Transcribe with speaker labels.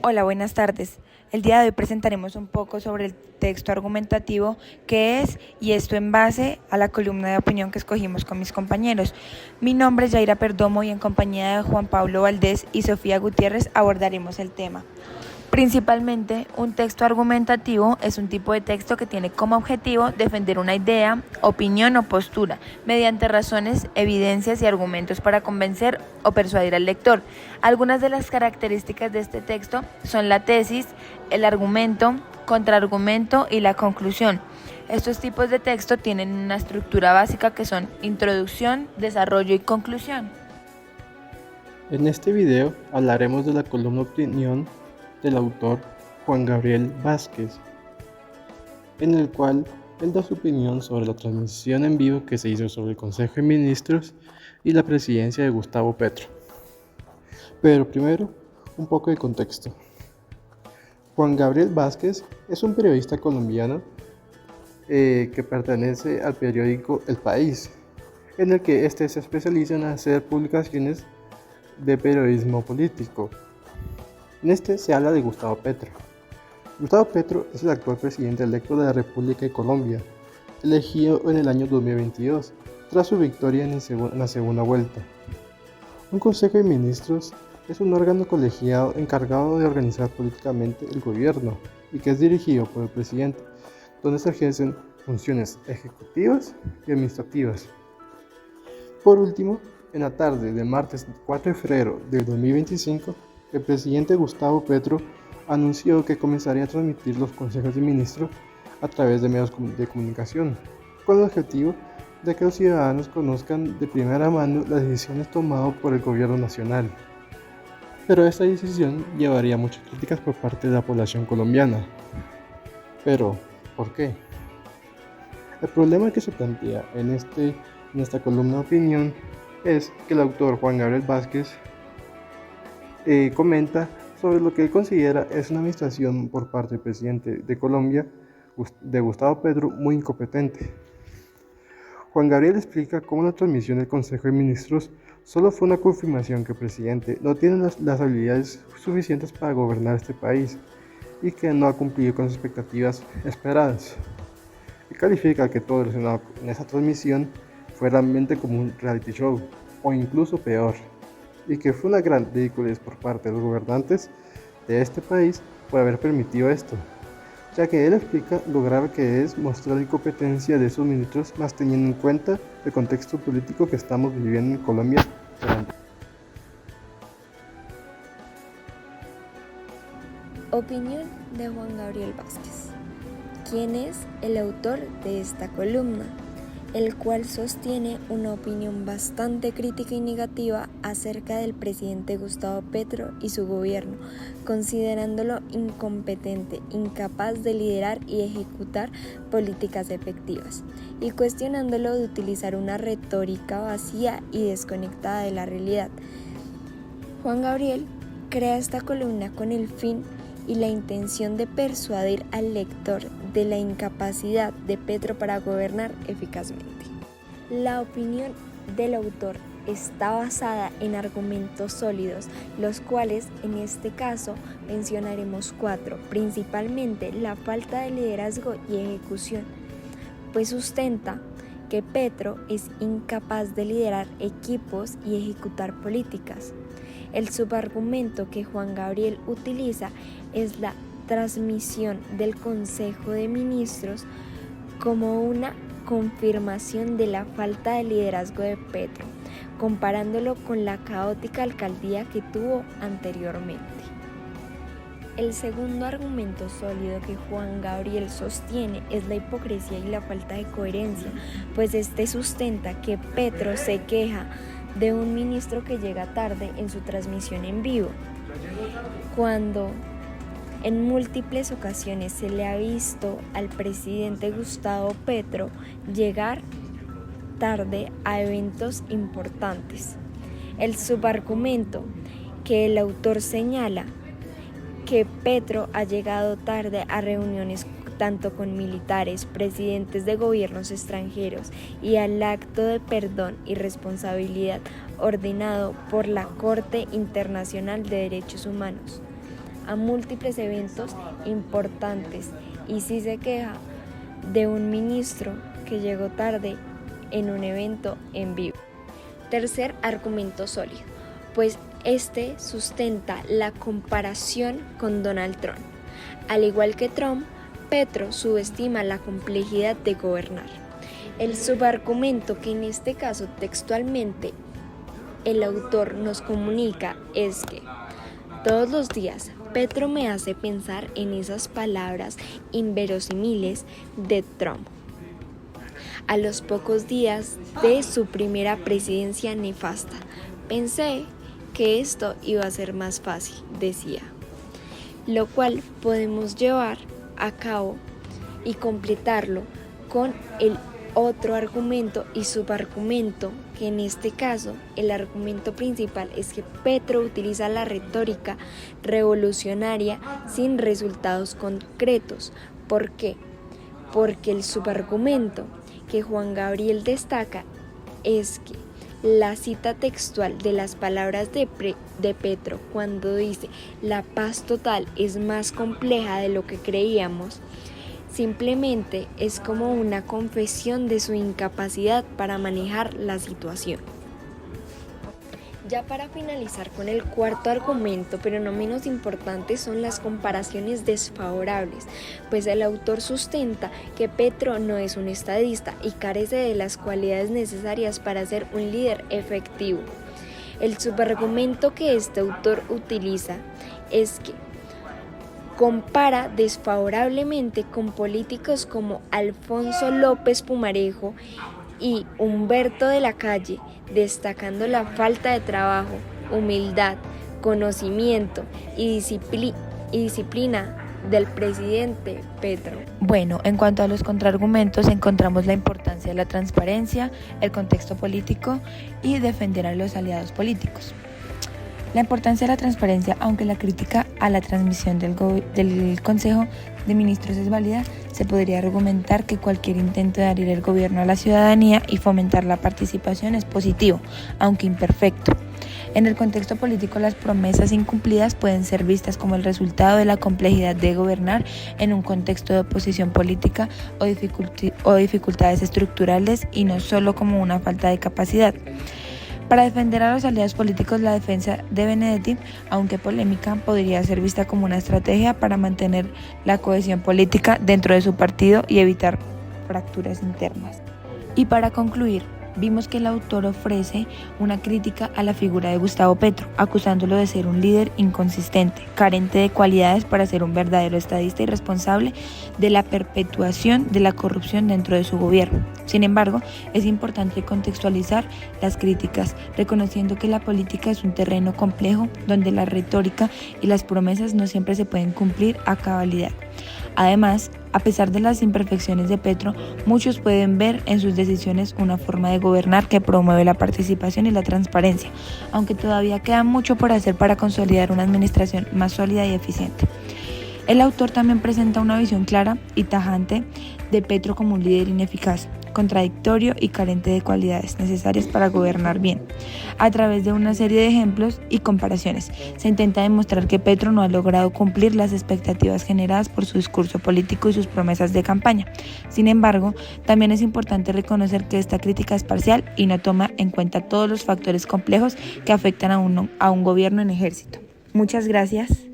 Speaker 1: Hola, buenas tardes. El día de hoy presentaremos un poco sobre el texto argumentativo que es, y esto en base a la columna de opinión que escogimos con mis compañeros. Mi nombre es Yaira Perdomo y en compañía de Juan Pablo Valdés y Sofía Gutiérrez abordaremos el tema. Principalmente, un texto argumentativo es un tipo de texto que tiene como objetivo defender una idea, opinión o postura, mediante razones, evidencias y argumentos para convencer o persuadir al lector. Algunas de las características de este texto son la tesis, el argumento, contraargumento y la conclusión. Estos tipos de texto tienen una estructura básica que son introducción, desarrollo y conclusión.
Speaker 2: En este video hablaremos de la columna opinión del autor Juan Gabriel Vázquez, en el cual él da su opinión sobre la transmisión en vivo que se hizo sobre el Consejo de Ministros y la presidencia de Gustavo Petro. Pero primero, un poco de contexto. Juan Gabriel Vázquez es un periodista colombiano que pertenece al periódico El País, en el que se especializa en hacer publicaciones de periodismo político. En este se habla de Gustavo Petro. Gustavo Petro es el actual presidente electo de la República de Colombia, elegido en el año 2022, tras su victoria en la segunda vuelta. Un Consejo de Ministros es un órgano colegiado encargado de organizar políticamente el gobierno y que es dirigido por el presidente, donde se ejercen funciones ejecutivas y administrativas. Por último, en la tarde del martes 4 de febrero de 2025, el presidente Gustavo Petro anunció que comenzaría a transmitir los consejos de ministros a través de medios de comunicación, con el objetivo de que los ciudadanos conozcan de primera mano las decisiones tomadas por el gobierno nacional. Pero esta decisión llevaría muchas críticas por parte de la población colombiana. Pero, ¿por qué? El problema que se plantea en esta columna de opinión es que el autor Juan Gabriel Vázquez comenta sobre lo que él considera es una administración por parte del presidente de Colombia, de Gustavo Petro, muy incompetente. Juan Gabriel explica cómo la transmisión del Consejo de Ministros solo fue una confirmación que el presidente no tiene las habilidades suficientes para gobernar este país y que no ha cumplido con las expectativas esperadas. Y califica que todo relacionado en esa transmisión fue realmente como un reality show, o incluso peor, y que fue una gran ridiculez por parte de los gobernantes de este país por haber permitido esto, ya que él explica lo grave que es mostrar la incompetencia de sus ministros, más teniendo en cuenta el contexto político que estamos viviendo en Colombia.
Speaker 3: Opinión de Juan Gabriel Vázquez, quien es el autor de esta columna, el cual sostiene una opinión bastante crítica y negativa acerca del presidente Gustavo Petro y su gobierno, considerándolo incompetente, incapaz de liderar y ejecutar políticas efectivas, y cuestionándolo de utilizar una retórica vacía y desconectada de la realidad. Juan Gabriel crea esta columna con el fin y la intención de persuadir al lector de la incapacidad de Petro para gobernar eficazmente. La opinión del autor está basada en argumentos sólidos, los cuales en este caso mencionaremos 4, principalmente la falta de liderazgo y ejecución, pues sustenta que Petro es incapaz de liderar equipos y ejecutar políticas. El subargumento que Juan Gabriel utiliza es la transmisión del Consejo de Ministros como una confirmación de la falta de liderazgo de Petro, comparándolo con la caótica alcaldía que tuvo anteriormente. El segundo argumento sólido que Juan Gabriel sostiene es la hipocresía y la falta de coherencia, pues este sustenta que Petro se queja de un ministro que llega tarde en su transmisión en vivo, cuando en múltiples ocasiones se le ha visto al presidente Gustavo Petro llegar tarde a eventos importantes. El subargumento que el autor señala que Petro ha llegado tarde a reuniones tanto con militares, presidentes de gobiernos extranjeros y al acto de perdón y responsabilidad ordenado por la Corte Internacional de Derechos Humanos. a múltiples eventos importantes y sí se queja de un ministro que llegó tarde en un evento en vivo. Tercer argumento sólido, pues este sustenta la comparación con Donald Trump. Al igual que Trump, Petro subestima la complejidad de gobernar. El subargumento que en este caso textualmente el autor nos comunica es que todos los días Petro me hace pensar en esas palabras inverosímiles de Trump. A los pocos días de su primera presidencia nefasta, pensé que esto iba a ser más fácil, decía, lo cual podemos llevar a cabo y completarlo con el otro argumento y subargumento, que en este caso el argumento principal es que Petro utiliza la retórica revolucionaria sin resultados concretos. ¿Por qué? Porque el subargumento que Juan Gabriel destaca es que la cita textual de las palabras de Petro cuando dice la paz total es más compleja de lo que creíamos, simplemente es como una confesión de su incapacidad para manejar la situación. Ya para finalizar con el cuarto argumento, pero no menos importante, son las comparaciones desfavorables, pues el autor sustenta que Petro no es un estadista y carece de las cualidades necesarias para ser un líder efectivo. El subargumento que este autor utiliza es que compara desfavorablemente con políticos como Alfonso López Pumarejo y Humberto de la Calle, destacando la falta de trabajo, humildad, conocimiento y disciplina del presidente Petro.
Speaker 1: Bueno, en cuanto a los contraargumentos, encontramos la importancia de la transparencia, el contexto político y defender a los aliados políticos. La importancia de la transparencia, aunque la crítica a la transmisión del Consejo de Ministros es válida, se podría argumentar que cualquier intento de abrir el gobierno a la ciudadanía y fomentar la participación es positivo, aunque imperfecto. En el contexto político, las promesas incumplidas pueden ser vistas como el resultado de la complejidad de gobernar en un contexto de oposición política o dificultades estructurales y no solo como una falta de capacidad. Para defender a los aliados políticos, la defensa de Benedetti, aunque polémica, podría ser vista como una estrategia para mantener la cohesión política dentro de su partido y evitar fracturas internas. Y para concluir, vimos que el autor ofrece una crítica a la figura de Gustavo Petro, acusándolo de ser un líder inconsistente, carente de cualidades para ser un verdadero estadista y responsable de la perpetuación de la corrupción dentro de su gobierno. Sin embargo, es importante contextualizar las críticas, reconociendo que la política es un terreno complejo donde la retórica y las promesas no siempre se pueden cumplir a cabalidad. Además, a pesar de las imperfecciones de Petro, muchos pueden ver en sus decisiones una forma de gobernar que promueve la participación y la transparencia, aunque todavía queda mucho por hacer para consolidar una administración más sólida y eficiente. El autor también presenta una visión clara y tajante de Petro como un líder ineficaz, contradictorio y carente de cualidades necesarias para gobernar bien. A través de una serie de ejemplos y comparaciones, se intenta demostrar que Petro no ha logrado cumplir las expectativas generadas por su discurso político y sus promesas de campaña. Sin embargo, también es importante reconocer que esta crítica es parcial y no toma en cuenta todos los factores complejos que afectan a un gobierno en ejército. Muchas gracias.